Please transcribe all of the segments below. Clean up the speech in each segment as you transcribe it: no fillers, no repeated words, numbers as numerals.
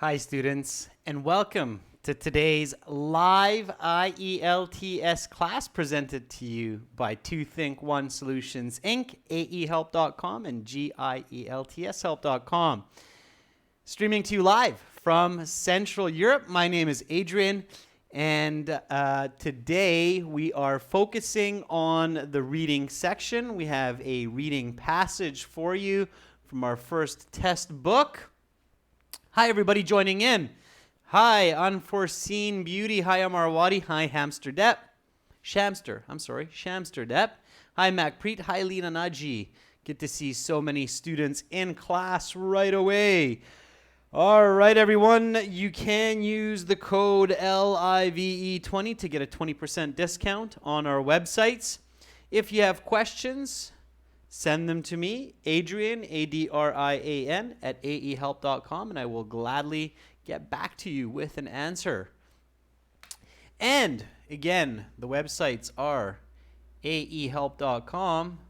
Hi students, and welcome to today's live IELTS class presented to you by 2Think1 Solutions Inc., aehelp.com, and gieltshelp.com. Streaming to you live from Central Europe. My name is Adrian, and today we are focusing on the reading section. We have a reading passage for you from our first test book. Hi, everybody joining in. Hi, Unforeseen Beauty. Hi, Amarwadi. Hi, Shamster Depp. Hi, Macpreet. Hi, Lena Naji. Good to see so many students in class right away. All right, everyone. You can use the code LIVE20 to get a 20% discount on our websites. If you have questions, send them to me, Adrian, Adrian, at aehelp.com, and I will gladly get back to you with an answer. And again, the websites are aehelp.com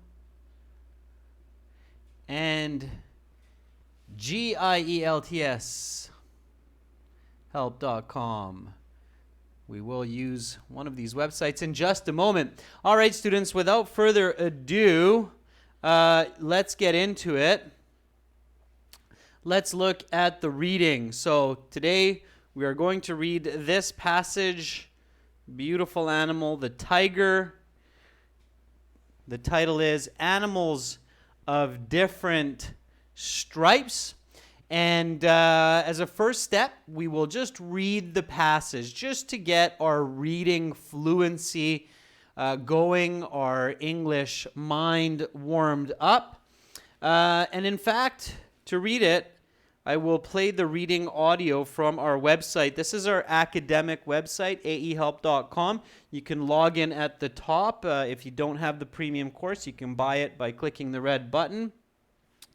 and gieltshelp.com. We will use one of these websites in just a moment. All right, students, without further ado, let's get into it. Let's look at the reading. So today we are going to read this passage, Beautiful Animal, the Tiger. The title is Animals of Different Stripes. And as a first step, we will just read the passage just to get our reading fluency going, our English mind warmed up. And in fact, to read it, I will play the reading audio from our website. This is our academic website, aehelp.com. You can log in at the top. If you don't have the premium course, you can buy it by clicking the red button.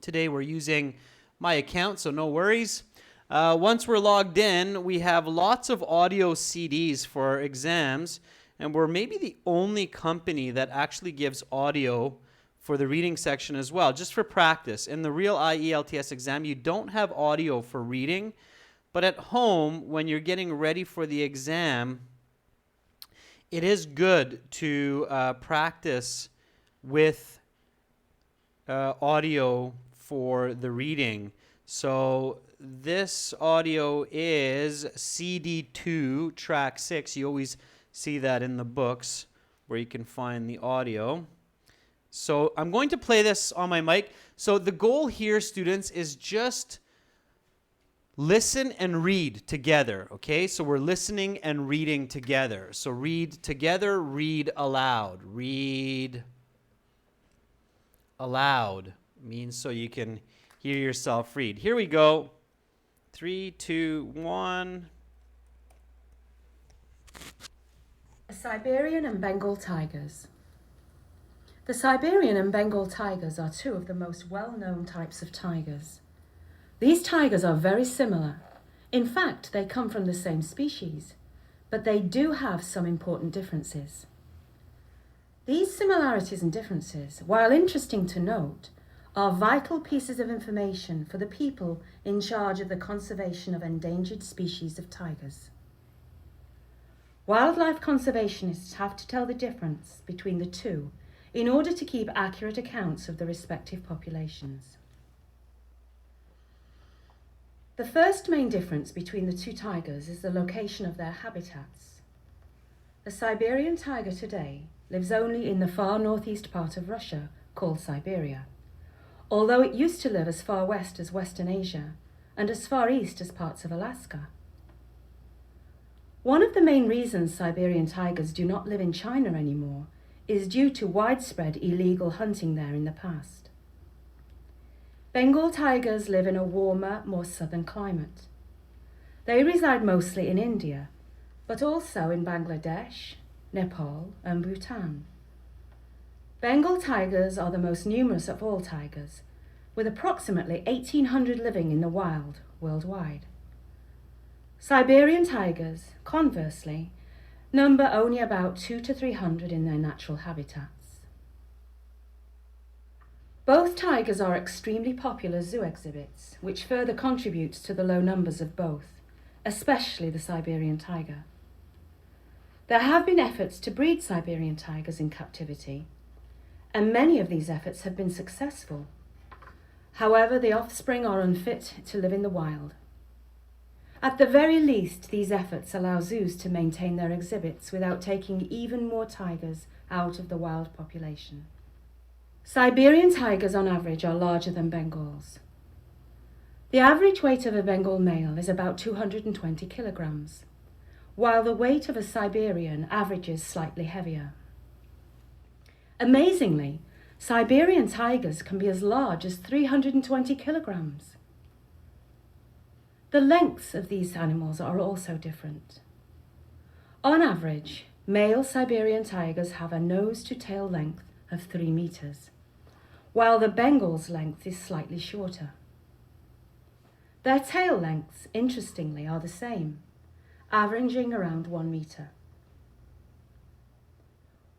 Today we're using my account, so no worries. Once we're logged in, we have lots of audio CDs for our exams. And we're maybe the only company that actually gives audio for the reading section as well, just for practice. In the real IELTS exam, you don't have audio for reading. But at home, when you're getting ready for the exam, it is good to practice with audio for the reading. So this audio is CD2, track 6. You always see that in the books where you can find the audio. So I'm going to play this on my mic. So the goal here, students, is just listen and read together, okay? So we're listening and reading together. So read together, read aloud. Read aloud means so you can hear yourself read. Here we go. 3, 2, 1. Siberian and Bengal tigers. The Siberian and Bengal tigers are two of the most well-known types of tigers. These tigers are very similar. In fact, they come from the same species, but they do have some important differences. These similarities and differences, while interesting to note, are vital pieces of information for the people in charge of the conservation of endangered species of tigers. Wildlife conservationists have to tell the difference between the two in order to keep accurate accounts of the respective populations. The first main difference between the two tigers is the location of their habitats. The Siberian tiger today lives only in the far northeast part of Russia, called Siberia, although it used to live as far west as Western Asia and as far east as parts of Alaska. One of the main reasons Siberian tigers do not live in China anymore is due to widespread illegal hunting there in the past. Bengal tigers live in a warmer, more southern climate. They reside mostly in India, but also in Bangladesh, Nepal, and Bhutan. Bengal tigers are the most numerous of all tigers, with approximately 1,800 living in the wild worldwide. Siberian tigers, conversely, number only about 200 to 300 in their natural habitats. Both tigers are extremely popular zoo exhibits, which further contributes to the low numbers of both, especially the Siberian tiger. There have been efforts to breed Siberian tigers in captivity, and many of these efforts have been successful. However, the offspring are unfit to live in the wild. At the very least, these efforts allow zoos to maintain their exhibits without taking even more tigers out of the wild population. Siberian tigers on average are larger than Bengals. The average weight of a Bengal male is about 220 kilograms, while the weight of a Siberian averages slightly heavier. Amazingly, Siberian tigers can be as large as 320 kilograms. The lengths of these animals are also different. On average, male Siberian tigers have a nose-to-tail length of 3 meters, while the Bengal's length is slightly shorter. Their tail lengths, interestingly, are the same, averaging around 1 meter.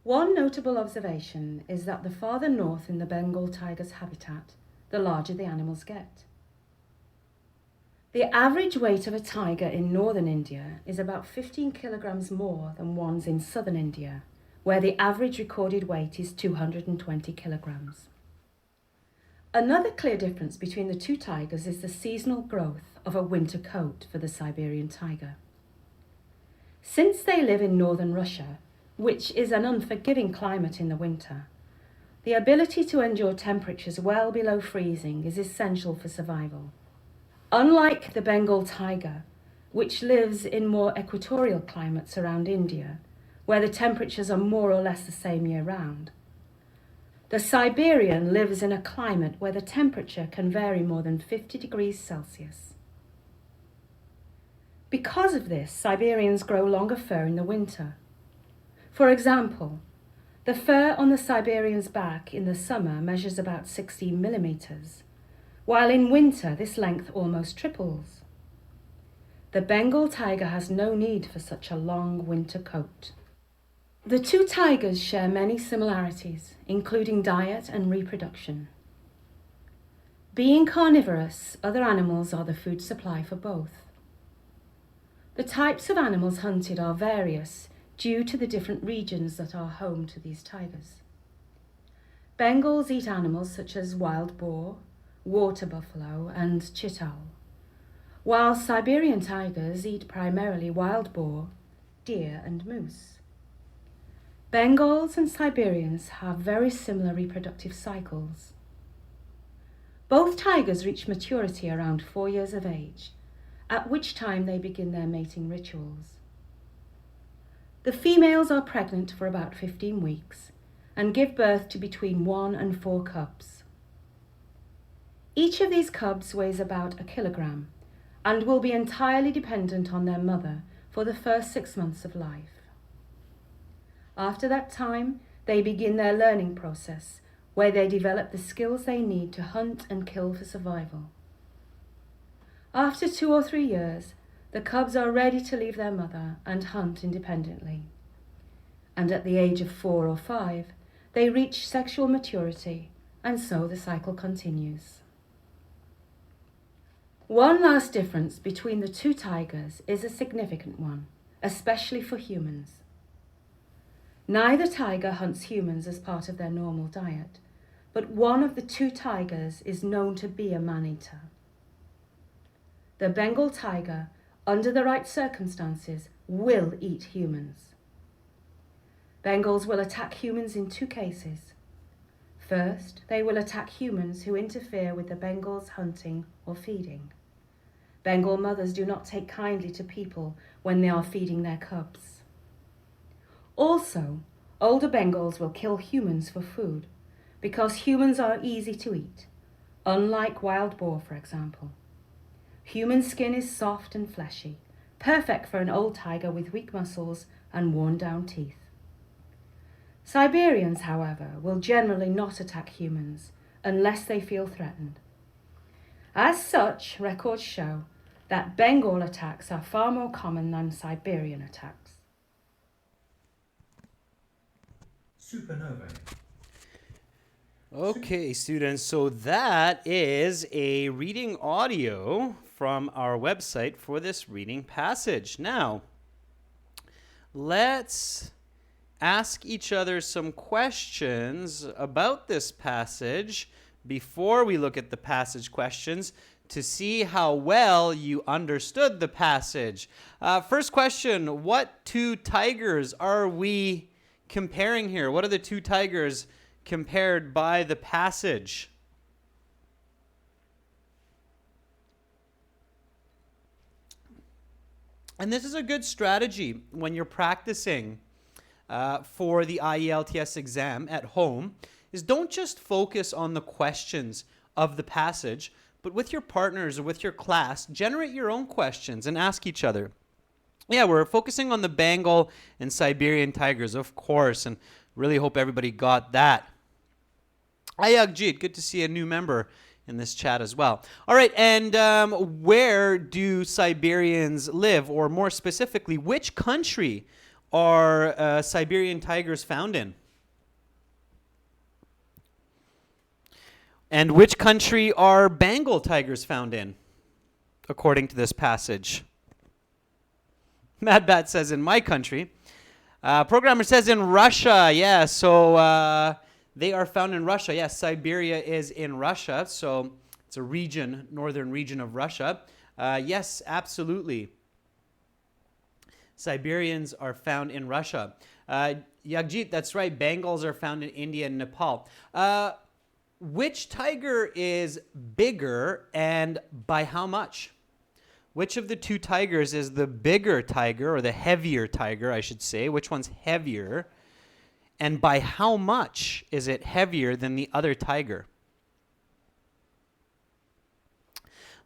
One notable observation is that the farther north in the Bengal tiger's habitat, the larger the animals get. The average weight of a tiger in northern India is about 15 kilograms more than ones in southern India, where the average recorded weight is 220 kilograms. Another clear difference between the two tigers is the seasonal growth of a winter coat for the Siberian tiger. Since they live in northern Russia, which is an unforgiving climate in the winter, the ability to endure temperatures well below freezing is essential for survival. Unlike the Bengal tiger, which lives in more equatorial climates around India, where the temperatures are more or less the same year-round, the Siberian lives in a climate where the temperature can vary more than 50 degrees Celsius. Because of this, Siberians grow longer fur in the winter. For example, the fur on the Siberian's back in the summer measures about 16 millimeters, while in winter this length almost triples. The Bengal tiger has no need for such a long winter coat. The two tigers share many similarities, including diet and reproduction. Being carnivorous, other animals are the food supply for both. The types of animals hunted are various due to the different regions that are home to these tigers. Bengals eat animals such as wild boar, water buffalo, and chital, while Siberian tigers eat primarily wild boar, deer, and moose. Bengals and Siberians have very similar reproductive cycles. Both tigers reach maturity around 4 years of age, at which time they begin their mating rituals. The females are pregnant for about 15 weeks and give birth to between 1 and 4 cubs. Each of these cubs weighs about 1 kilogram and will be entirely dependent on their mother for the first 6 months of life. After that time, they begin their learning process, where they develop the skills they need to hunt and kill for survival. After 2 or 3 years, the cubs are ready to leave their mother and hunt independently. And at the age of 4 or 5, they reach sexual maturity, and so the cycle continues. One last difference between the two tigers is a significant one, especially for humans. Neither tiger hunts humans as part of their normal diet, but one of the two tigers is known to be a man-eater. The Bengal tiger, under the right circumstances, will eat humans. Bengals will attack humans in 2 cases. First, they will attack humans who interfere with the Bengal's hunting or feeding. Bengal mothers do not take kindly to people when they are feeding their cubs. Also, older Bengals will kill humans for food because humans are easy to eat, unlike wild boar, for example. Human skin is soft and fleshy, perfect for an old tiger with weak muscles and worn-down teeth. Siberians, however, will generally not attack humans unless they feel threatened. As such, records show that Bengal attacks are far more common than Siberian attacks. Supernovae. Okay, students, so that is a reading audio from our website for this reading passage. Now, let's ask each other some questions about this passage before we look at the passage questions to see how well you understood the passage. First question, what two tigers are we comparing here? What are the two tigers compared by the passage? And this is a good strategy when you're practicing for the IELTS exam at home, is don't just focus on the questions of the passage, but with your partners or with your class, generate your own questions and ask each other. Yeah, we're focusing on the Bengal and Siberian tigers, of course, and really hope everybody got that. Ayagjit, good to see a new member in this chat as well. All right, and where do Siberians live? Or more specifically, which country are Siberian tigers found in? And which country are Bengal tigers found in, according to this passage? Mad Bat says in my country. Programmer says in Russia. Yeah, so they are found in Russia. Yes, Siberia is in Russia, so it's a region, northern region of Russia. Yes, absolutely. Siberians are found in Russia. Yagjit, that's right. Bengals are found in India and Nepal. Which tiger is bigger and by how much? Which of the two tigers is the bigger tiger, or the heavier tiger, I should say? Which one's heavier? And by how much is it heavier than the other tiger?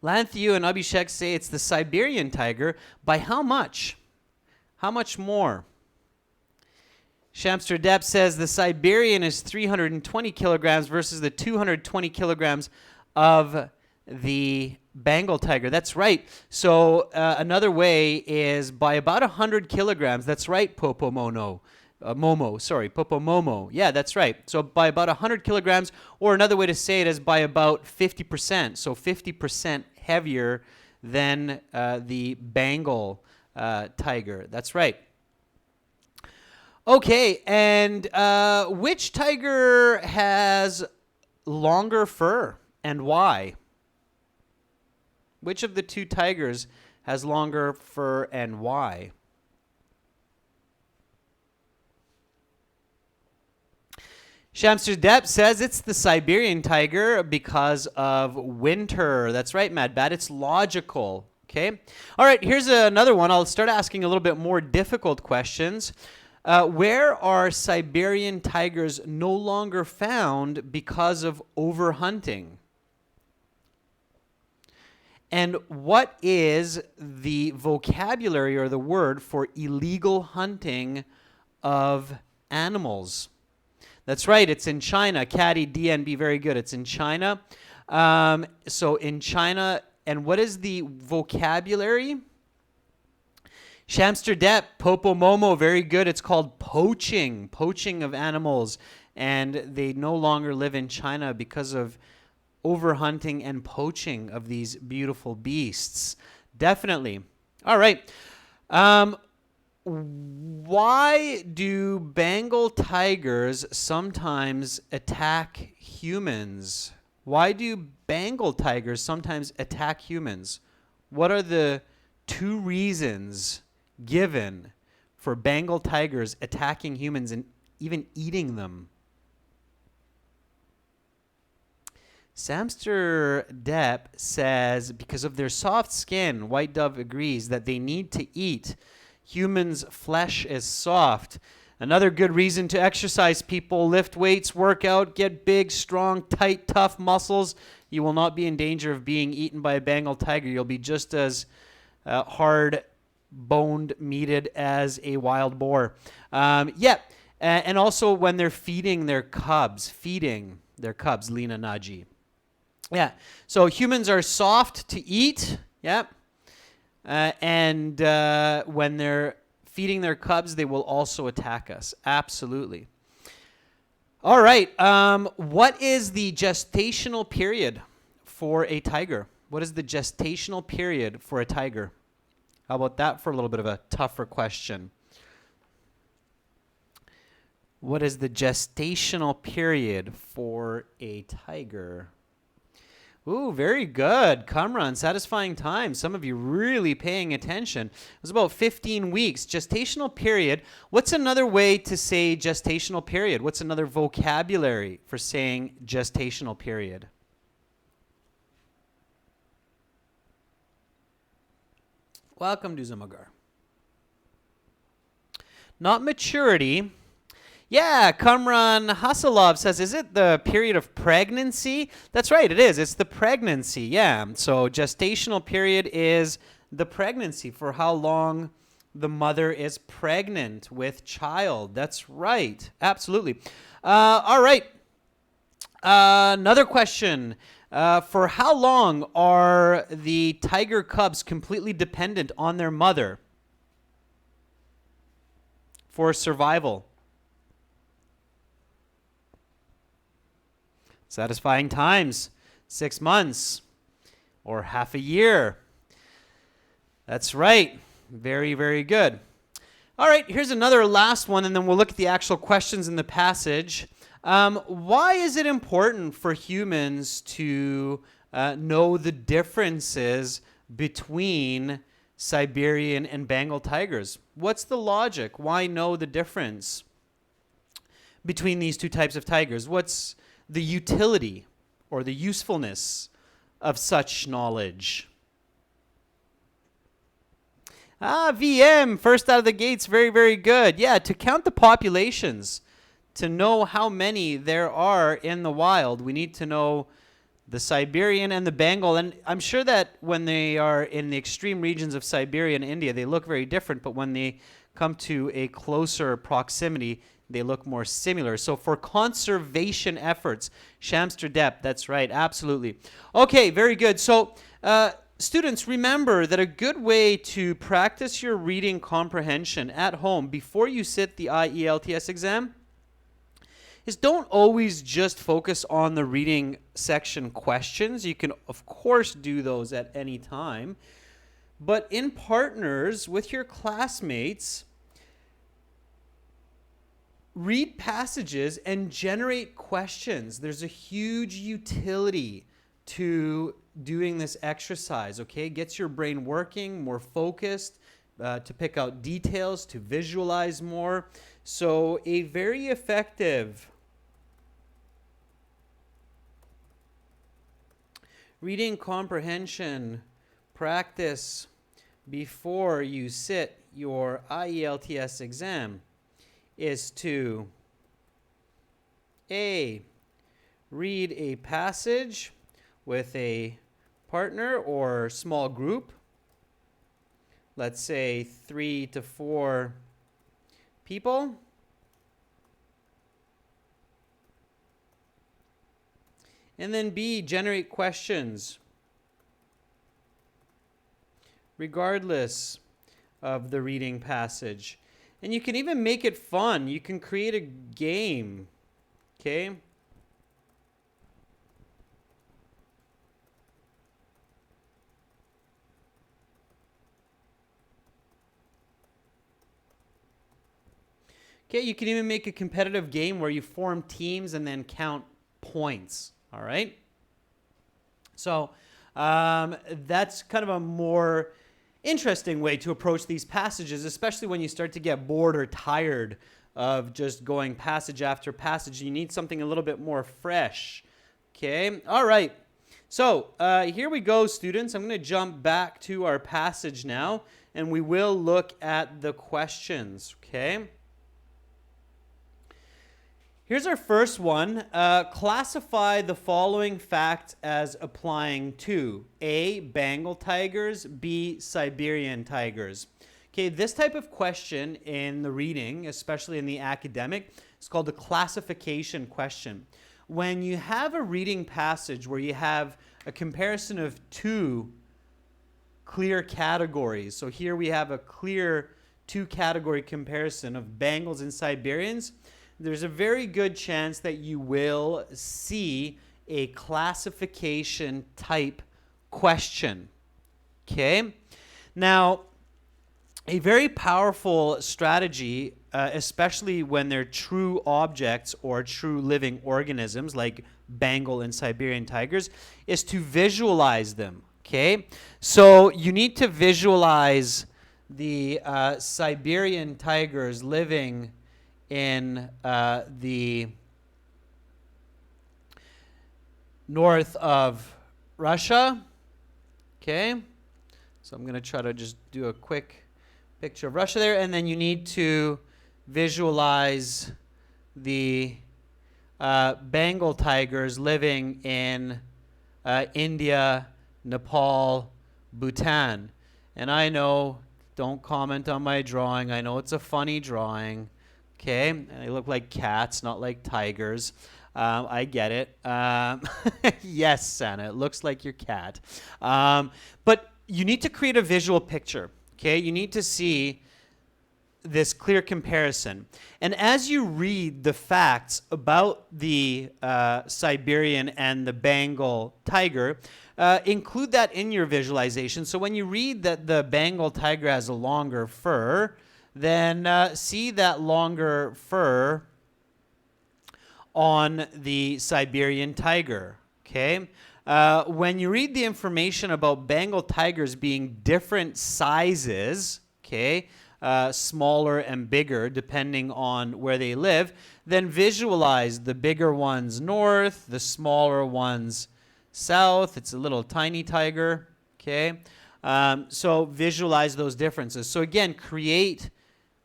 Lanthiu and Abhishek say it's the Siberian tiger. By how much? How much more? Shamster Depp says the Siberian is 320 kilograms versus the 220 kilograms of the Bengal tiger. That's right. So another way is by about 100 kilograms. That's right, Popo Momo. Yeah, that's right. So by about 100 kilograms, or another way to say it is by about 50%. So 50% heavier than the Bengal tiger. That's right. Okay, and which tiger has longer fur and why? Which of the two tigers has longer fur and why? Shamster Depp says it's the Siberian tiger because of winter. That's right, Mad Bat. It's logical. Okay. All right, here's another one. I'll start asking a little bit more difficult questions. Where are Siberian tigers no longer found because of overhunting? And what is the vocabulary or the word for illegal hunting of animals? That's right, it's in China. Caddy, DNB, very good. It's in China. So in China, and what is the vocabulary? Shamster Depp, Popo Momo, very good. It's called poaching of animals. And they no longer live in China because of overhunting and poaching of these beautiful beasts. Definitely. All right. Why do Bengal tigers sometimes attack humans? Why do Bengal tigers sometimes attack humans? What are the two reasons given for Bengal tigers attacking humans and even eating them? Samster Depp says because of their soft skin, White Dove agrees that they need to eat. Humans' flesh is soft. Another good reason to exercise, people. Lift weights, work out, get big, strong, tight, tough muscles. You will not be in danger of being eaten by a Bengal tiger. You'll be just as hard-boned, meated as a wild boar. And also when they're feeding their cubs, Lena Naji. Yeah, so humans are soft to eat, yeah, and when they're feeding their cubs, they will also attack us, absolutely. All right. What is the gestational period for a tiger? What is the gestational period for a tiger? How about that for a little bit of a tougher question? What is the gestational period for a tiger? Ooh, very good. Kamran, satisfying time. Some of you really paying attention. It was about 15 weeks. Gestational period. What's another way to say gestational period? What's another vocabulary for saying gestational period? Welcome to Zumagar. Not maturity. Yeah, Kamran Hasalov says, is it the period of pregnancy? That's right, it is. It's the pregnancy, yeah. So gestational period is the pregnancy, for how long the mother is pregnant with child. That's right, absolutely. All right, another question. For how long are the tiger cubs completely dependent on their mother for survival? Satisfying times, 6 months or half a year. That's right. Very, very good. All right, here's another last one, and then we'll look at the actual questions in the passage. Why is it important for humans to know the differences between Siberian and Bengal tigers? What's the logic? Why know the difference between these two types of tigers? What's the utility or the usefulness of such knowledge? VM, first out of the gates, very, very good. Yeah, to count the populations, to know how many there are in the wild, we need to know the Siberian and the Bengal. And I'm sure that when they are in the extreme regions of Siberia and India, they look very different, but when they come to a closer proximity, they look more similar. So for conservation efforts, Shamster Depp, that's right, absolutely. Okay, very good. So students, remember that a good way to practice your reading comprehension at home before you sit the IELTS exam is don't always just focus on the reading section questions. You can, of course, do those at any time. But in partners with your classmates, read passages and generate questions. There's a huge utility to doing this exercise, okay? Gets your brain working, more focused, to pick out details, to visualize more. So a very effective reading comprehension practice before you sit your IELTS exam is to A, read a passage with a partner or small group, let's say 3 to 4 people. And then B, generate questions regardless of the reading passage. And you can even make it fun. You can create a game, okay? Okay, you can even make a competitive game where you form teams and then count points, all right? So that's kind of a more interesting way to approach these passages, especially when you start to get bored or tired of just going passage after passage. You need something a little bit more fresh. Okay, all right. So here we go, students. I'm going to jump back to our passage now, and we will look at the questions, okay? Here's our first one. Classify the following facts as applying to A, Bengal tigers, B, Siberian tigers. Okay, this type of question in the reading, especially in the academic, is called a classification question. When you have a reading passage where you have a comparison of two clear categories, so here we have a clear two-category comparison of Bengals and Siberians, there's a very good chance that you will see a classification type question. Okay? Now, a very powerful strategy, especially when they're true objects or true living organisms like Bengal and Siberian tigers, is to visualize them. Okay? So you need to visualize the Siberian tigers living in the north of Russia. Okay? So I'm going to try to just do a quick picture of Russia there, and then you need to visualize the Bengal tigers living in India, Nepal, Bhutan. And I know, don't comment on my drawing. I know it's a funny drawing. Okay? And they look like cats, not like tigers. I get it. Yes, Santa, it looks like your cat. But you need to create a visual picture. Okay? You need to see this clear comparison. And as you read the facts about the Siberian and the Bengal tiger, include that in your visualization. So when you read that the Bengal tiger has a longer fur, then see that longer fur on the Siberian tiger. Okay? When you read the information about Bengal tigers being different sizes, okay, smaller and bigger depending on where they live, then visualize the bigger ones north, the smaller ones south. It's a little tiny tiger, okay? So visualize those differences. So again, create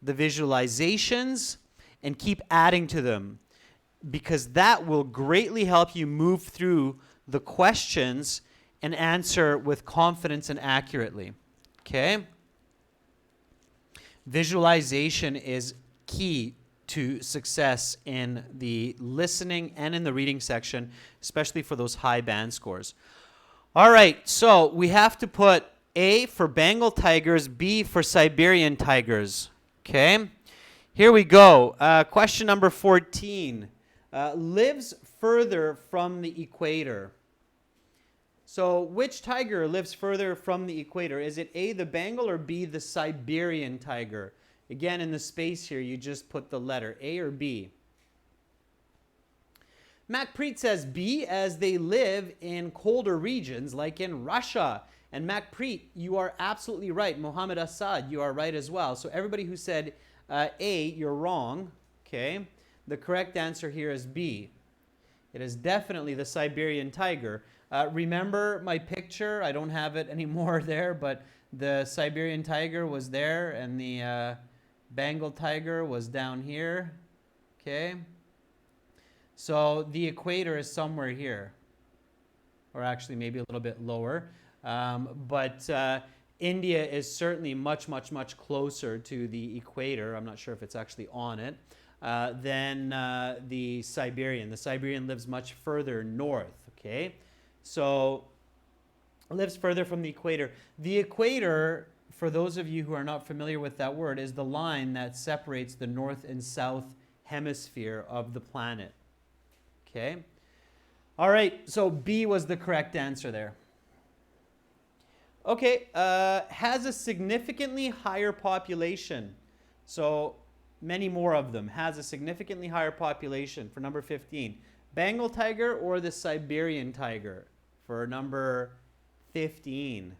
the visualizations and keep adding to them, because that will greatly help you move through the questions and answer with confidence and accurately, okay? Visualization is key to success in the listening and in the reading section, especially for those high band scores. All right, so we have to put A for Bengal tigers, B for Siberian tigers, okay? Here we go. Question number 14. Lives further from the equator. So which tiger lives further from the equator? Is it A, the Bengal, or B, the Siberian tiger? Again, in the space here, you just put the letter A or B. Mac Preet says B, as they live in colder regions like in Russia. And Mac Preet, you are absolutely right. Mohammed Assad, you are right as well. So everybody who said A, you're wrong. Okay. The correct answer here is B. It is definitely the Siberian tiger. Remember my picture? I don't have it anymore there, but the Siberian tiger was there and the Bengal tiger was down here. Okay. So the equator is somewhere here, or actually maybe a little bit lower. But India is certainly much, much, much closer to the equator. I'm not sure if it's actually on it. Than the Siberian. The Siberian lives much further north, okay? So lives further from the equator. The equator, for those of you who are not familiar with that word, is the line that separates the north and south hemisphere of the planet, okay? All right, so B was the correct answer there. Okay, has a significantly higher population. So many more of them, has a significantly higher population for number 15. Bengal tiger or the Siberian tiger for number 15.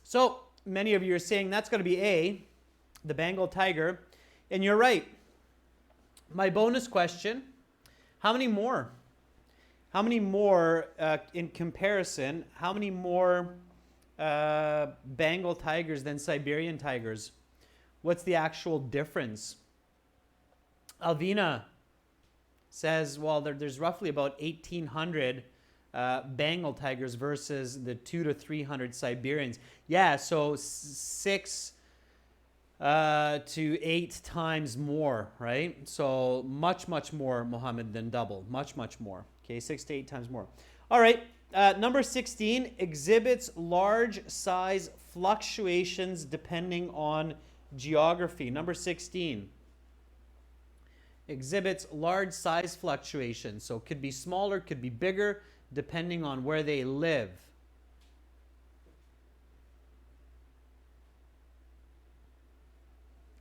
So many of you are saying that's going to be A, the Bengal tiger. And you're right. My bonus question, how many more? How many more, in comparison, how many more Bengal tigers than Siberian tigers? What's the actual difference? Alvina says, well, there's roughly about 1,800 Bengal tigers versus the 200 to 300 Siberians. Yeah, so 6 to 8 times more, right? So much, much more, Mohammed, than double. Much, much more. Okay, 6 to 8 times more. All right, Number 16 exhibits large size fluctuations depending on geography. Number 16 exhibits large size fluctuations. So it could be smaller, could be bigger, depending on where they live.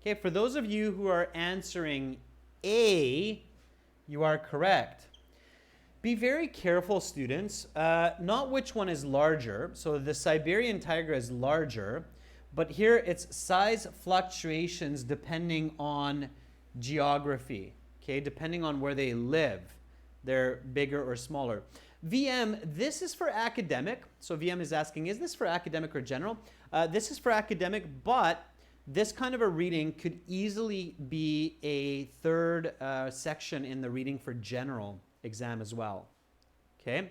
Okay, for those of you who are answering A, you are correct. Be very careful, students. Not which one is larger. So the Siberian tiger is larger, but here it's size fluctuations depending on geography. Okay, depending on where they live, they're bigger or smaller. VM, this is for academic. So VM is asking, is this for academic or general? This is for academic, but this kind of a reading could easily be a third section in the reading for general exam as well. Okay.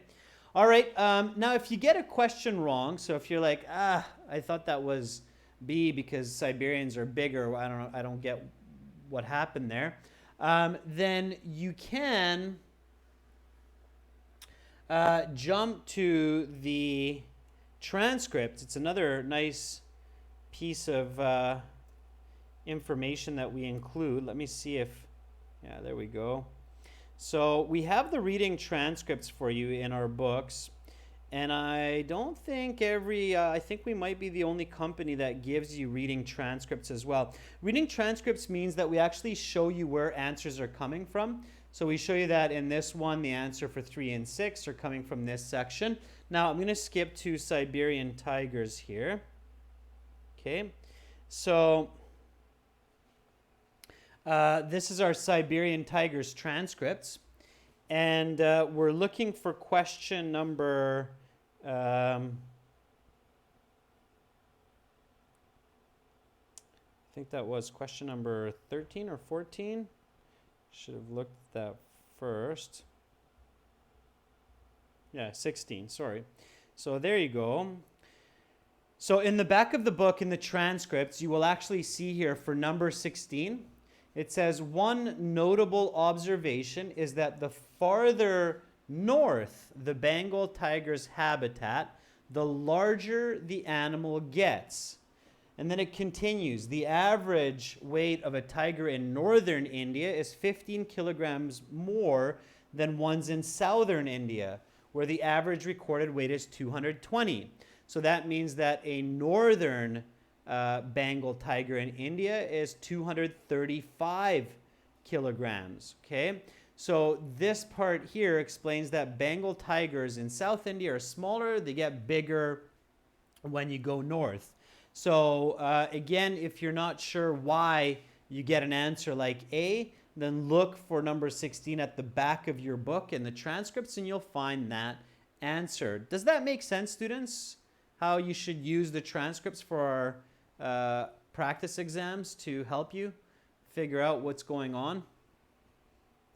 All right. Now, if you get a question wrong, so if you're like, I thought that was B because Siberians are bigger, I don't get what happened there, then you can jump to the transcript. It's another nice piece of information that we include. Let me see if, yeah, there we go. So we have the reading transcripts for you in our books, and I don't think I think we might be the only company that gives you reading transcripts as well. Reading transcripts means that we actually show you where answers are coming from. So we show you that in this one, the answer for 3 and 6 are coming from this section. Now I'm going to skip to Siberian tigers here. Okay, so this is our Siberian tigers transcripts, and we're looking for question number I think that was question number 13 or 14. Should have looked at that first. Yeah, 16, sorry. So there you go. So in the back of the book, in the transcripts, you will actually see here for number 16, it says, one notable observation is that the farther north the Bengal tiger's habitat, the larger the animal gets. And then it continues, the average weight of a tiger in northern India is 15 kilograms more than ones in southern India, where the average recorded weight is 220. So that means that a northern Bengal tiger in India is 235 kilograms, okay? So this part here explains that Bengal tigers in South India are smaller, they get bigger when you go north. So again, if you're not sure why you get an answer like A, then look for number 16 at the back of your book in the transcripts and you'll find that answer. Does that make sense, students? How you should use the transcripts for our practice exams to help you figure out what's going on?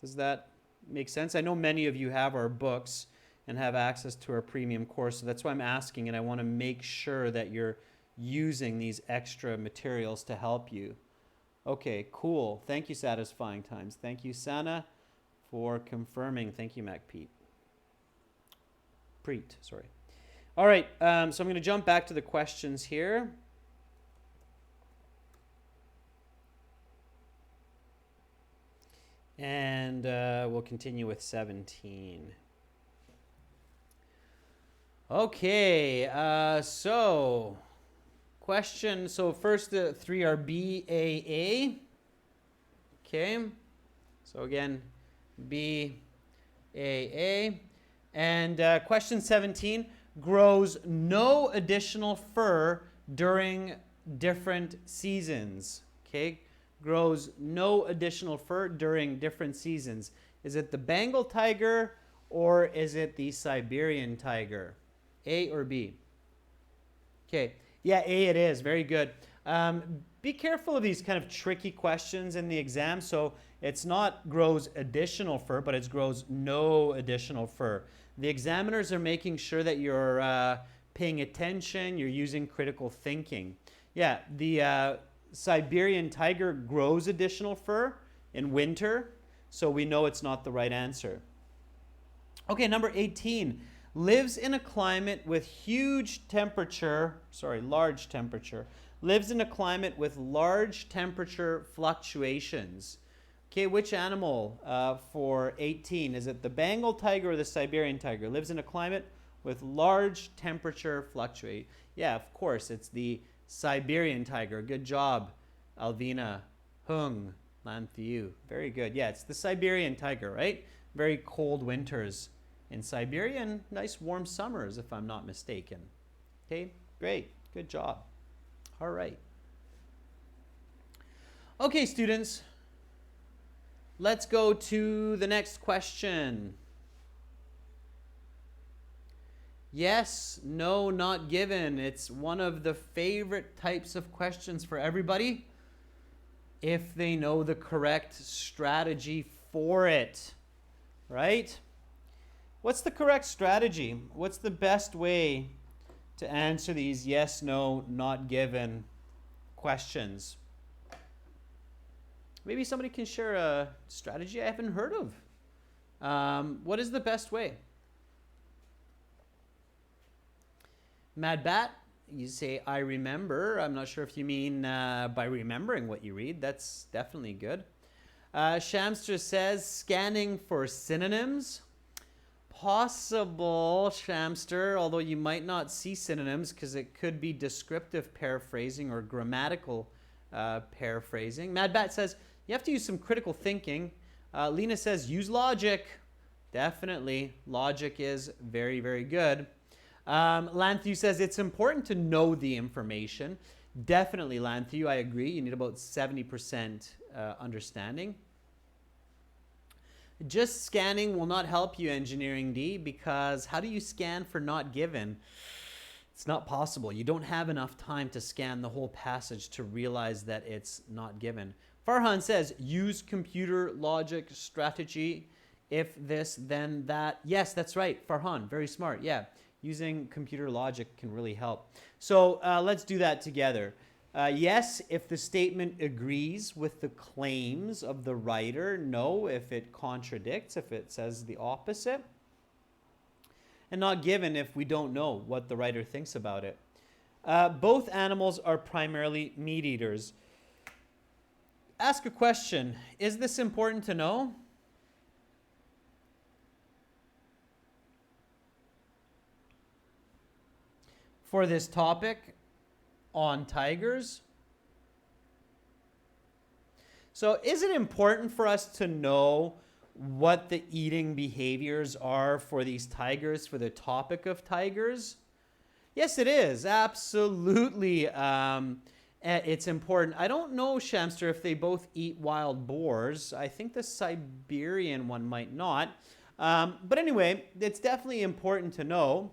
Does that make sense? I know many of you have our books and have access to our premium course, so that's why I'm asking, and I want to make sure that you're using these extra materials to help you. Okay, cool. Thank you, Satisfying Times. Thank you, Sana, for confirming. Thank you, MacPete. Sorry. All right, so I'm going to jump back to the questions here. And we'll continue with 17. Okay, so question. So first three are B, A, A. Okay, so again, B, A, A. And question 17, grows no additional fur during different seasons. Okay, grows no additional fur during different seasons. Is it the Bengal tiger or is it the Siberian tiger? A or B? Okay, yeah, A it is. Very good. Be careful of these kind of tricky questions in the exam. So it's not grows additional fur, but it's grows no additional fur. The examiners are making sure that you're paying attention, you're using critical thinking. Yeah, the Siberian tiger grows additional fur in winter, so we know it's not the right answer. Okay, number 18. lives in a climate with large temperature. Lives in a climate with large temperature fluctuations. Okay, which animal for 18? Is it the Bengal tiger or the Siberian tiger? Lives in a climate with large temperature fluctuate. Yeah, of course, it's the Siberian tiger. Good job, Alvina, Hung, Lanthiu. Very good. Yeah, it's the Siberian tiger, right? Very cold winters in Siberia and nice warm summers, if I'm not mistaken. Okay, great. Good job. All right. Okay, students. Let's go to the next question. Yes, no, not given. It's one of the favorite types of questions for everybody if they know the correct strategy for it, right? What's the correct strategy? What's the best way to answer these yes, no, not given questions? Maybe somebody can share a strategy I haven't heard of. What is the best way? Mad Bat, you say, I remember. I'm not sure if you mean by remembering what you read. That's definitely good. Shamster says, scanning for synonyms. Possible, Shamster, although you might not see synonyms because it could be descriptive paraphrasing or grammatical paraphrasing. Mad Bat says, you have to use some critical thinking. Lena says, use logic. Definitely, logic is very, very good. Lanthiu says it's important to know the information. Definitely, Lanthiu, I agree. You need about 70% understanding. Just scanning will not help you, Engineering D, because how do you scan for not given? It's not possible. You don't have enough time to scan the whole passage to realize that it's not given. Farhan says, use computer logic strategy. If this, then that. Yes, that's right, Farhan. Very smart. Yeah. Using computer logic can really help. So let's do that together. Yes, if the statement agrees with the claims of the writer. No, if it contradicts, if it says the opposite. And not given if we don't know what the writer thinks about it. Both animals are primarily meat eaters. Ask a question. Is this important to know? For this topic on tigers. So is it important for us to know what the eating behaviors are for these tigers, for the topic of tigers? Yes, it is. Absolutely. It's important. I don't know, Shamster, if they both eat wild boars. I think the Siberian one might not. But anyway, it's definitely important to know.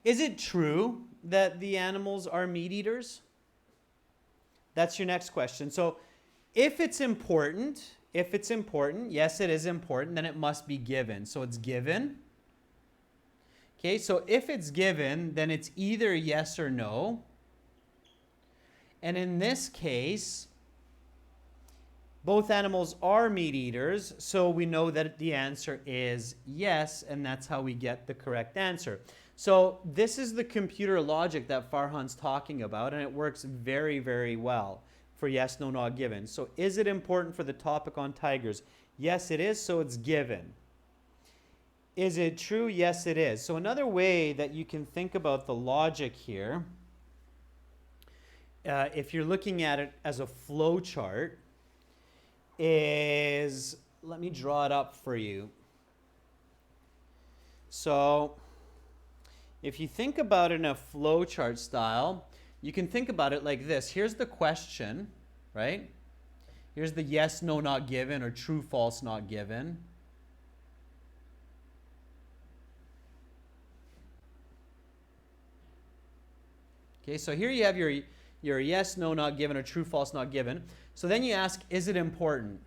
Is it true that the animals are meat eaters? That's your next question. So if it's important, yes, it is important, then it must be given. So it's given. Okay, so if it's given, then it's either yes or no. And in this case, both animals are meat eaters, so we know that the answer is yes, and that's how we get the correct answer. So this is the computer logic that Farhan's talking about, and it works very, very well for yes, no, not given. So is it important for the topic on tigers? Yes, it is, so it's given. Is it true? Yes, it is. So another way that you can think about the logic here, if you're looking at it as a flow chart, is, let me draw it up for you. So if you think about it in a flow chart style, you can think about it like this. Here's the question, right? Here's the yes, no, not given, or true, false, not given. Okay, so here you have your yes, no, not given, or true, false, not given. So then you ask, is it important?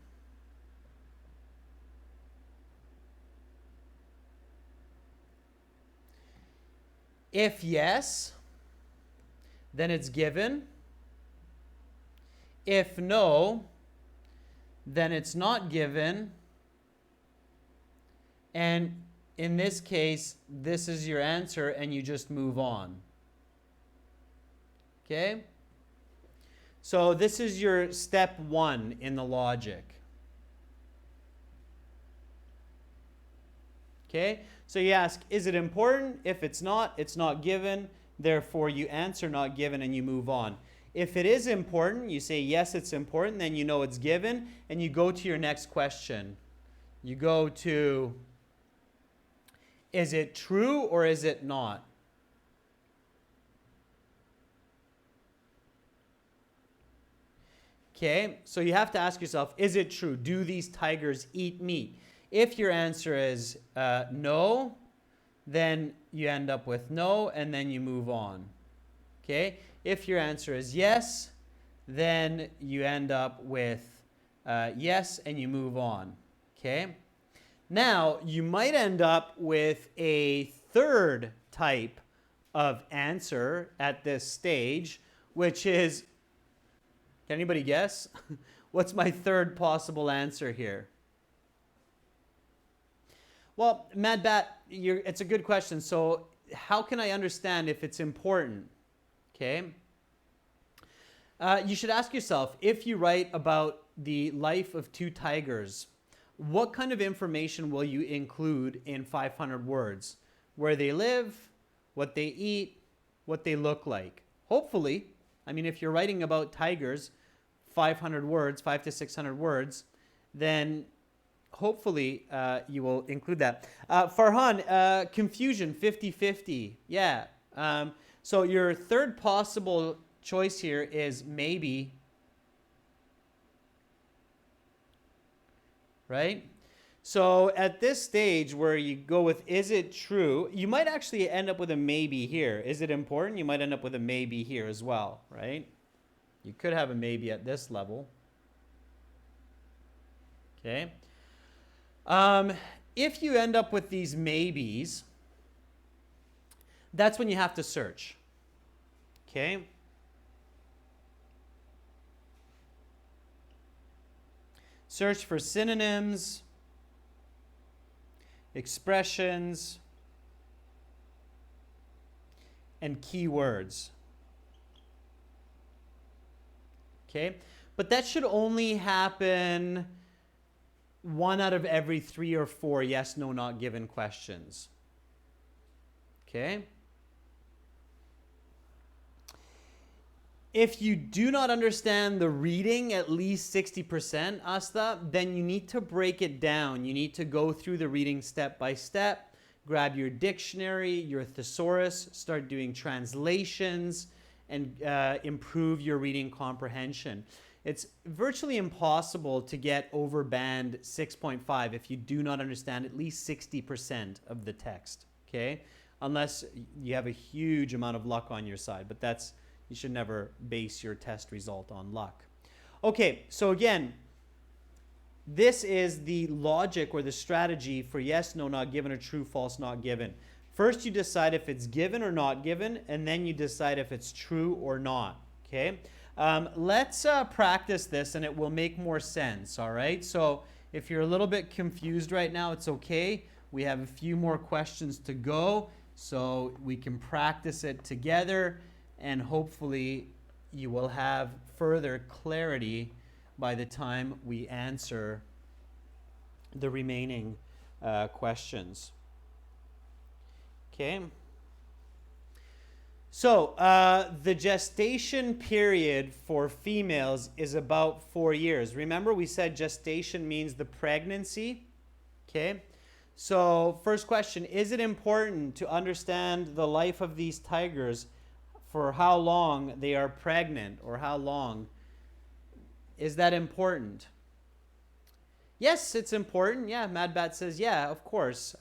If yes, then it's given. If no, then it's not given. And in this case, this is your answer and you just move on. Okay? So this is your step 1 in the logic. Okay? So you ask, is it important? If it's not given. Therefore, you answer not given and you move on. If it is important, you say, yes, it's important. Then you know it's given. And you go to your next question. You go to, is it true or is it not? Okay, so you have to ask yourself, is it true? Do these tigers eat meat? If your answer is no, then you end up with no, and then you move on. Okay, if your answer is yes, then you end up with yes, and you move on. Okay, now you might end up with a third type of answer at this stage, which is, can anybody guess? What's my third possible answer here? Well, Mad Bat, it's a good question. So how can I understand if it's important? Okay. You should ask yourself, if you write about the life of 2 tigers, what kind of information will you include in 500 words? Where they live, what they eat, what they look like. Hopefully, I mean, if you're writing about tigers, 500 words, 500 to 600 words, then hopefully you will include that. Farhan, confusion, 50-50. Yeah. So your third possible choice here is maybe. Right? So at this stage where you go with is it true, you might actually end up with a maybe here. Is it important? You might end up with a maybe here as well, right? You could have a maybe at this level. Okay. If you end up with these maybes, that's when you have to search. Okay. Search for synonyms, expressions, and keywords. Okay? But that should only happen 1 out of every 3 or 4 yes, no, not given questions. Okay? If you do not understand the reading at least 60%, Asta, then you need to break it down. You need to go through the reading step by step, grab your dictionary, your thesaurus, start doing translations, and improve your reading comprehension. It's virtually impossible to get over band 6.5 if you do not understand at least 60% of the text, okay? Unless you have a huge amount of luck on your side, but that's, you should never base your test result on luck. Okay, so again, this is the logic or the strategy for yes, no, not given, or true, false, not given. First, you decide if it's given or not given, and then you decide if it's true or not, okay? Let's practice this, and it will make more sense, all right? So if you're a little bit confused right now, it's okay. We have a few more questions to go, so we can practice it together, and hopefully you will have further clarity by the time we answer the remaining questions. Okay. So the gestation period for females is about 4 years. Remember, we said gestation means the pregnancy. Okay. So first question, is it important to understand the life of these tigers for how long they are pregnant, or how long? Is that important? Yes, it's important. Yeah, Mad Bat says, yeah, of course.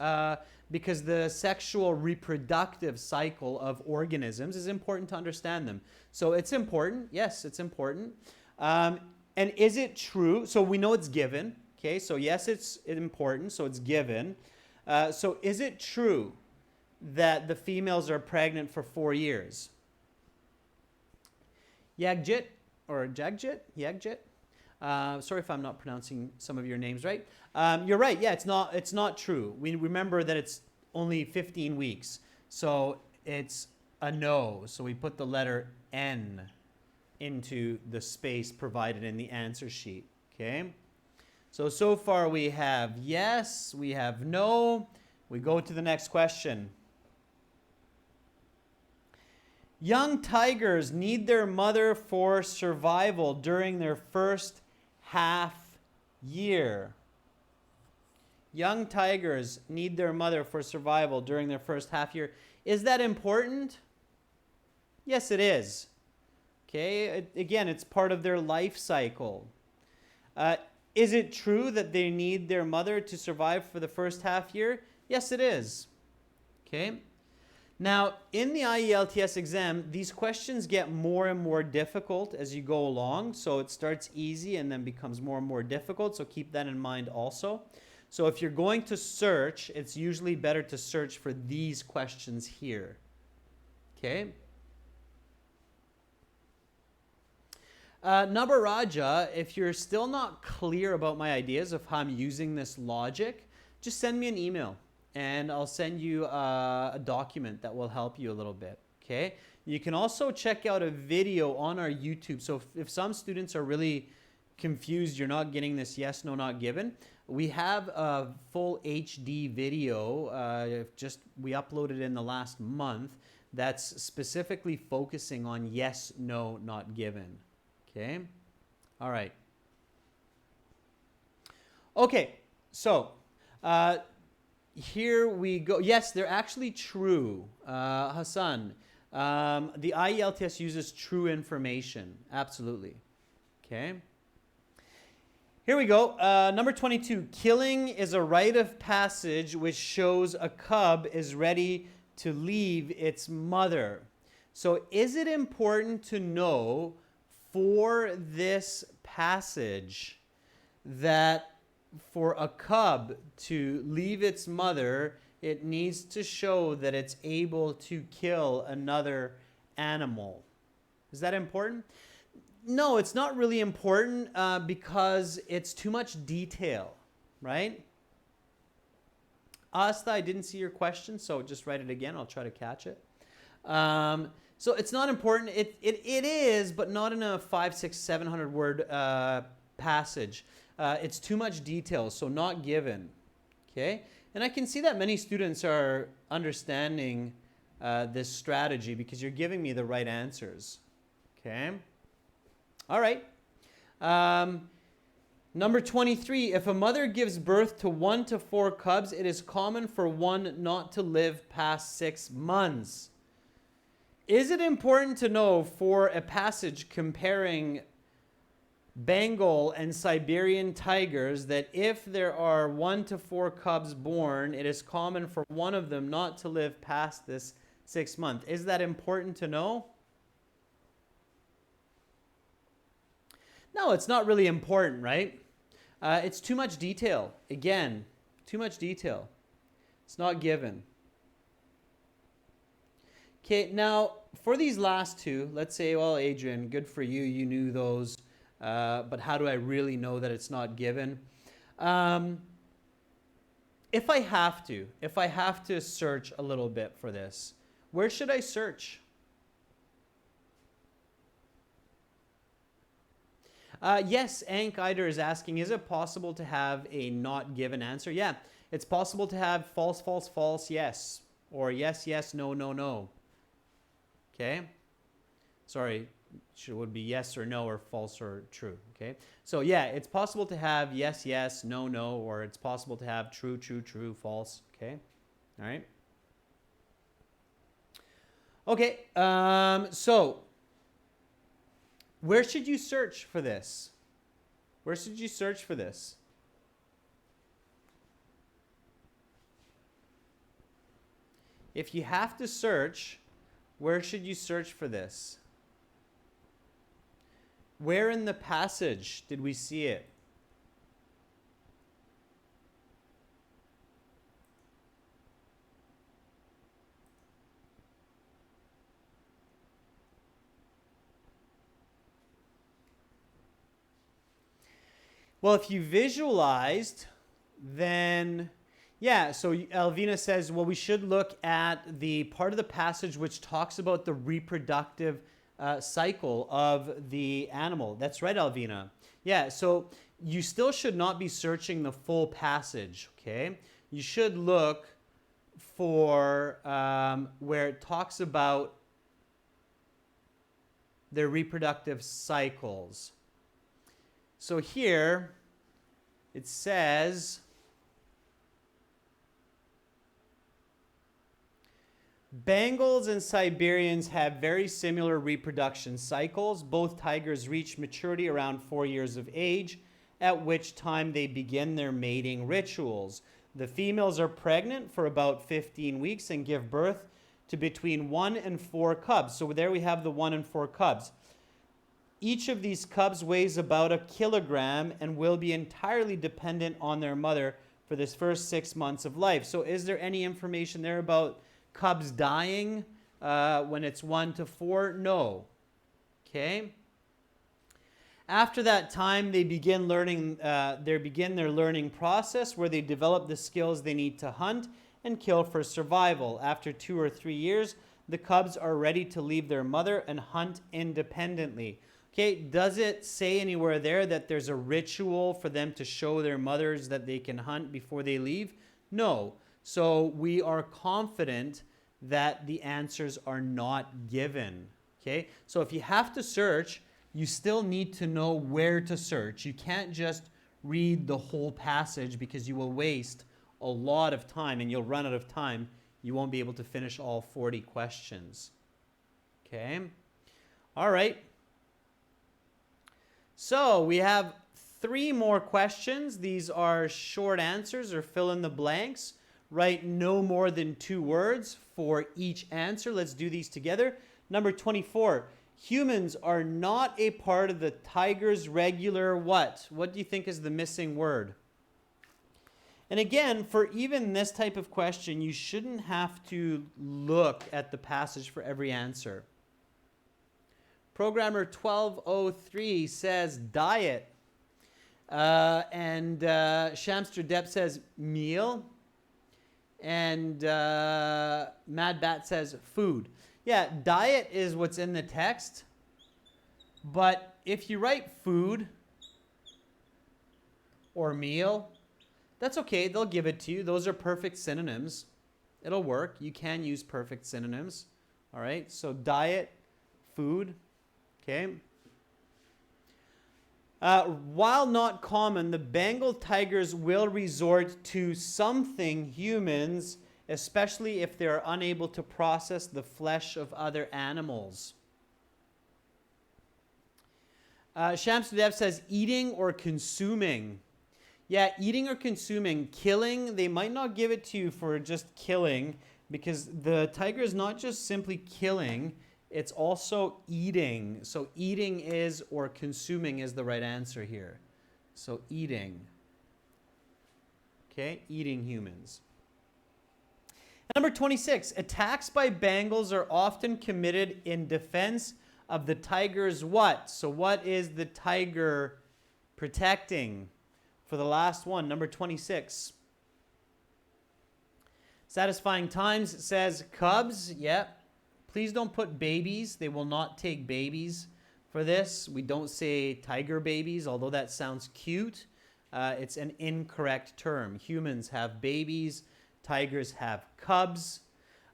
Because the sexual reproductive cycle of organisms is important to understand them. So it's important. Yes, it's important. And is it true? So we know it's given. Okay, so yes, it's important. So it's given. So is it true that the females are pregnant for 4 years? Yagjit or Jagjit? Yagjit? Sorry if I'm not pronouncing some of your names right. You're right. Yeah, it's not true. We remember that it's only 15 weeks. So it's a no. So we put the letter N into the space provided in the answer sheet. Okay? So far we have yes, we have no. We go to the next question. Young tigers need their mother for survival during their first half year. Young tigers need their mother for survival during their first half year. Is that important? Yes, it is. Okay, again, it's part of their life cycle. Is it true that they need their mother to survive for the first half year? Yes, it is. Okay. Now, in the IELTS exam, these questions get more and more difficult as you go along. So it starts easy and then becomes more and more difficult. So keep that in mind also. So if you're going to search, it's usually better to search for these questions here. Okay. Nabaraja, if you're still not clear about my ideas of how I'm using this logic, just send me an email and I'll send you a document that will help you a little bit. Okay. You can also check out a video on our YouTube. So if some students are really confused, you're not getting this yes, no, not given, we have a full HD video, we uploaded in the last month, that's specifically focusing on yes, no, not given. Okay. All right. Okay. So here we go. Yes, they're actually true. Hassan, the IELTS uses true information. Absolutely. Okay. Here we go. Number 22. Killing is a rite of passage which shows a cub is ready to leave its mother. So is it important to know for this passage that for a cub to leave its mother, it needs to show that it's able to kill another animal? Is that important? No, it's not really important because it's too much detail, right? Asta, I didn't see your question, so just write it again. I'll try to catch it. So it's not important. It is, but not in a 500, 600, 700 word passage. It's too much detail, so not given. Okay? And I can see that many students are understanding this strategy because you're giving me the right answers. Okay? All right. Number 23, if a mother gives birth to 1 to 4 cubs, it is common for one not to live past 6 months. Is it important to know for a passage comparing Bengal and Siberian tigers that if there are 1 to 4 cubs born, it is common for one of them not to live past this 6 month? Is that important to know? No, it's not really important, right? It's too much detail. Again, too much detail. It's not given. Okay, now for these last two, let's say, well, Adrian, good for you, you knew those, but how do I really know that it's not given? If I have to search a little bit for this, where should I search? Yes, Ank Eider is asking, is it possible to have a not given answer? Yeah, it's possible to have false, false, false, yes, or yes, yes, no, no, no. Okay? Sorry, it would be yes or no or false or true. Okay? So yeah, it's possible to have yes, yes, no, no, or it's possible to have true, true, true, false. Okay? All right? Okay, so where should you search for this? Where should you search for this? If you have to search, where should you search for this? Where in the passage did we see it? Well, if you visualized, then Yeah, so Alvina says, well, we should look at the part of the passage which talks about the reproductive cycle of the animal. That's right, Alvina. Yeah, so you still should not be searching the full passage, okay? You should look for where it talks about their reproductive cycles. So here it says, Bengals and Siberians have very similar reproduction cycles. Both tigers reach maturity around 4 years of age, at which time they begin their mating rituals. The females are pregnant for about 15 weeks and give birth to between 1 and 4 cubs. So there we have the 1 and 4 cubs. Each of these cubs weighs about 1 kilogram and will be entirely dependent on their mother for this first 6 months of life. So is there any information there about cubs dying when it's 1 to 4? No. Okay. After that time, they begin their learning process where they develop the skills they need to hunt and kill for survival. After 2 or 3 years, the cubs are ready to leave their mother and hunt independently. Okay, does it say anywhere there that there's a ritual for them to show their mothers that they can hunt before they leave? No. So we are confident that the answers are not given. Okay, so if you have to search, you still need to know where to search. You can't just read the whole passage because you will waste a lot of time and you'll run out of time. You won't be able to finish all 40 questions. Okay, all right. So we have 3 more questions. These are short answers or fill in the blanks. Write no more than 2 words for each answer. Let's do these together. Number 24. Humans are not a part of the tiger's regular what? What do you think is the missing word? And again, for even this type of question, you shouldn't have to look at the passage for every answer. Programmer 1203 says diet. And Shamster Depp says meal. And Mad Bat says food. Yeah, diet is what's in the text. But if you write food or meal, that's okay. They'll give it to you. Those are perfect synonyms. It'll work. You can use perfect synonyms. All right, so diet, food. Okay. While not common, the Bengal tigers will resort to something humans, especially if they are unable to process the flesh of other animals. Shamsudev says eating or consuming. Yeah, eating or consuming. Killing, they might not give it to you for just killing because the tiger is not just simply killing. It's also eating. So eating is or consuming is the right answer here. So eating. Okay, eating humans. Number 26, attacks by Bengals are often committed in defense of the tiger's what? So what is the tiger protecting? For the last one, number 26. Satisfying Times says cubs. Yep. Please don't put babies. They will not take babies for this. We don't say tiger babies, although that sounds cute. It's an incorrect term. Humans have babies. Tigers have cubs.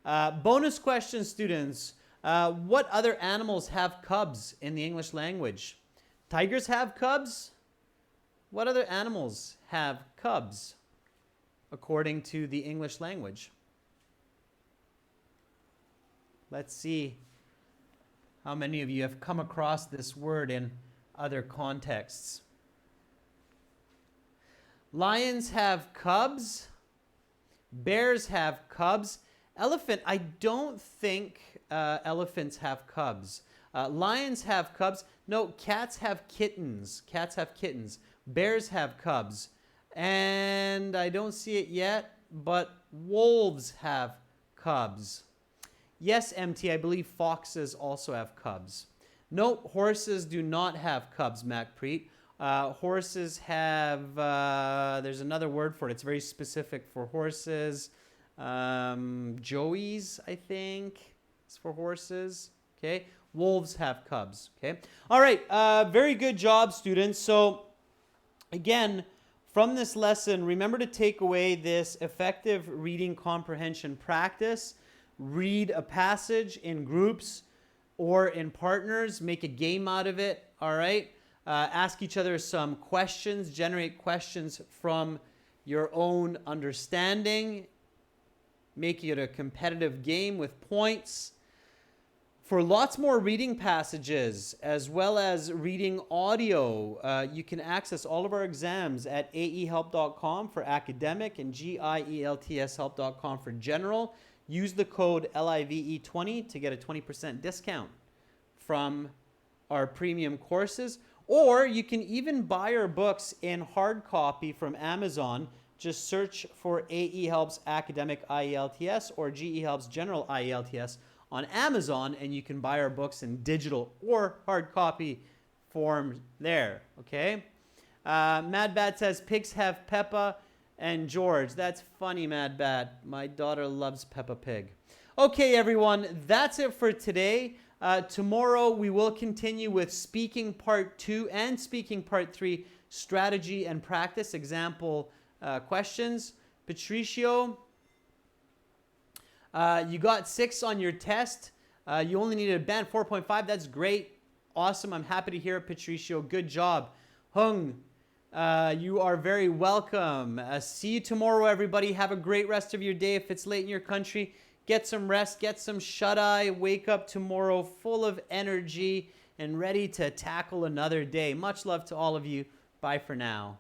Bonus question, students. What other animals have cubs in the English language? Tigers have cubs? What other animals have cubs according to the English language? Let's see how many of you have come across this word in other contexts. Lions have cubs. Bears have cubs. Elephant, I don't think elephants have cubs. Lions have cubs. No, cats have kittens. Cats have kittens. Bears have cubs. And I don't see it yet, but wolves have cubs. Yes, MT, I believe foxes also have cubs. No, horses do not have cubs, Macpreet. Horses have, there's another word for it. It's very specific for horses. Joeys, I think, is for horses. Okay. Wolves have cubs. Okay. All right. Very good job, students. So, again, from this lesson, remember to take away this effective reading comprehension practice. Read a passage in groups or in partners. Make a game out of it. All right. Ask each other some questions. Generate questions from your own understanding. Make it a competitive game with points. For lots more reading passages, as well as reading audio, you can access all of our exams at aehelp.com for academic and gieltshelp.com for general. Use the code LIVE20 to get a 20% discount from our premium courses. Or you can even buy our books in hard copy from Amazon. Just search for AE Helps Academic IELTS or GE Helps General IELTS on Amazon, and you can buy our books in digital or hard copy form there, okay? Mad Bat says, pigs have Peppa and George. That's funny, Mad Bat. My daughter loves Peppa Pig. Okay, everyone, that's it for today. Tomorrow, we will continue with speaking part 2 and speaking part 3, strategy and practice, example questions. Patricio, you got 6 on your test. You only needed a band 4.5. That's great. Awesome. I'm happy to hear it, Patricio. Good job. Hung, you are very welcome. See you tomorrow, everybody. Have a great rest of your day. If it's late in your country, get some rest, get some shut-eye. Wake up tomorrow full of energy and ready to tackle another day. Much love to all of you. Bye for now.